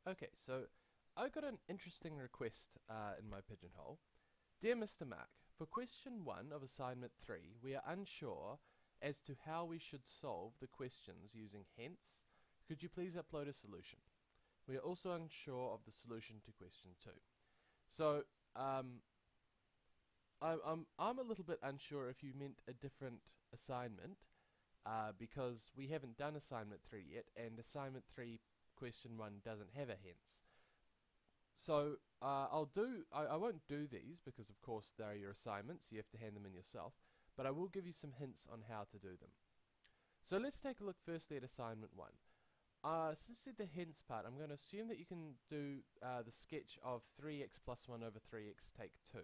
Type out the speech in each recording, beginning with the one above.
Okay, so I got an interesting request in my pigeonhole. Dear Mr. Mark, for question 1 of assignment 3, we are unsure as to how we should solve the questions using hence. Could you please upload a solution? We are also unsure of the solution to question 2. So, I'm a little bit unsure if you meant a different assignment because we haven't done assignment 3 yet, and assignment 3 question 1 doesn't have a hence. So I won't do these because of course they're your assignments, you have to hand them in yourself, but I will give you some hints on how to do them. So let's take a look firstly at assignment 1. Since it's the hints part, I'm going to assume that you can do the sketch of 3x plus 1 over 3x take 2.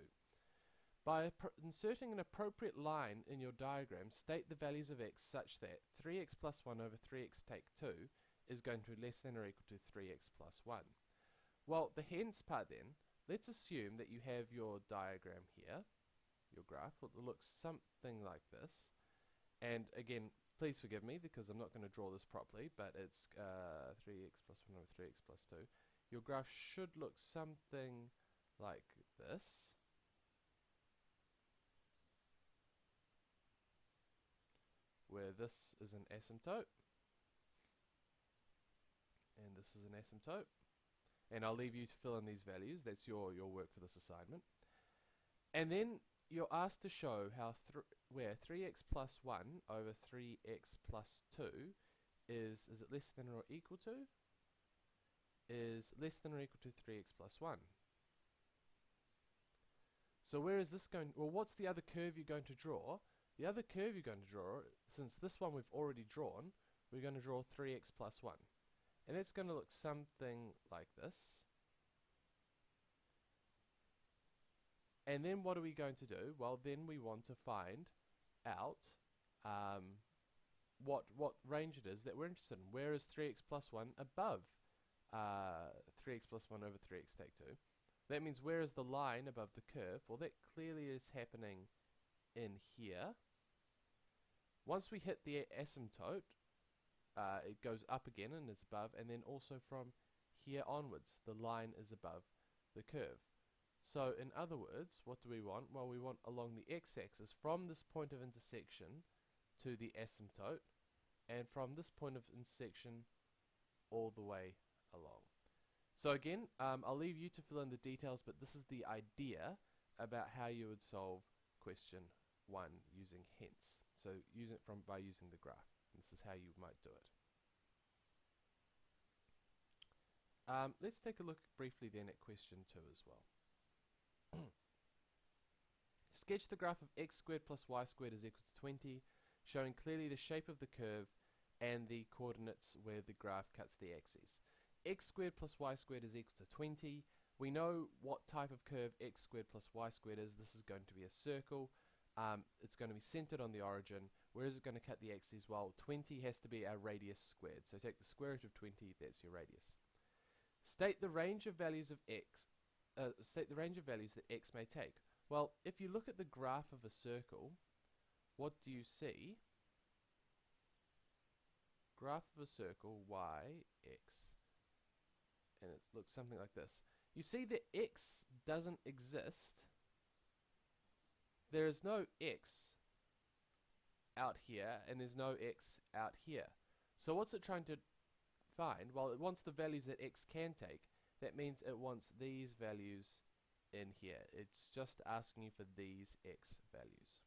By inserting an appropriate line in your diagram, state the values of x such that 3x plus 1 over 3x take 2 is going to be less than or equal to 3x plus 1. Well, the hence part then, let's assume that you have your diagram here, your graph. It looks something like this. And again, please forgive me because I'm not going to draw this properly, but it's 3x plus 1 over 3x plus 2. Your graph should look something like this. Where this is an asymptote, and this is an asymptote. And I'll leave you to fill in these values. That's your work for this assignment. And then you're asked to show how where 3x plus 1 over 3x plus 2 is it less than or equal to? Is less than or equal to 3x plus 1. So where is this going? Well, what's the other curve you're going to draw? The other curve you're going to draw, since this one we've already drawn, we're going to draw 3x plus 1. And it's going to look something like this. And then what are we going to do? Well, then we want to find out what range it is that we're interested in. Where is 3x plus 1 above 3x plus 1 over 3x take 2? That means where is the line above the curve? Well, that clearly is happening in here. Once we hit the asymptote, it goes up again and is above, and then also from here onwards, the line is above the curve. So in other words, what do we want? Well, we want along the x-axis from this point of intersection to the asymptote, and from this point of intersection all the way along. So again, I'll leave you to fill in the details, but this is the idea about how you would solve question 1 using hence. So use it by using the graph. This is how you might do it. Let's take a look briefly then at question 2 as well. Sketch the graph of x squared plus y squared is equal to 20, showing clearly the shape of the curve and the coordinates where the graph cuts the axes. X squared plus y squared is equal to 20. We know what type of curve x squared plus y squared is. This is going to be a circle. It's going to be centered on the origin. Where is it going to cut the axes? Well, 20 has to be our radius squared. So take the square root of 20, that's your radius. State the range of values of x. State the range of values that x may take. Well, if you look at the graph of a circle, what do you see? Graph of a circle, y, x. And it looks something like this. You see that x doesn't exist. There is no x out here, and there's no x out here. So what's it trying to find? Well, it wants the values that x can take. That means it wants these values in here. It's just asking you for these x values.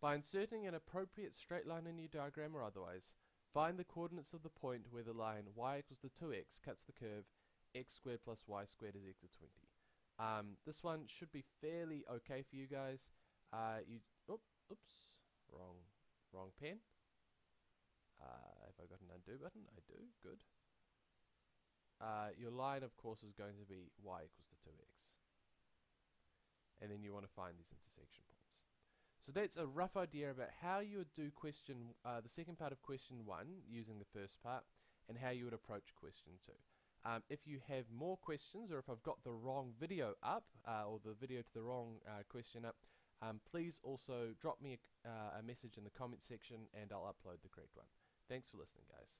By inserting an appropriate straight line in your diagram or otherwise, find the coordinates of the point where the line y equals to 2x cuts the curve x squared plus y squared is equal to 20. This one should be fairly okay for you guys. Oops, wrong pen. Have I got an undo button? I do, good. Your line, of course, is going to be y equals to 2x. And then you want to find these intersection points. So that's a rough idea about how you would do the second part of question 1 using the first part, and how you would approach question 2. If you have more questions, or if I've got the wrong video up, or the video to the wrong question up, please also drop me a message in the comment section and I'll upload the correct one. Thanks for listening, guys.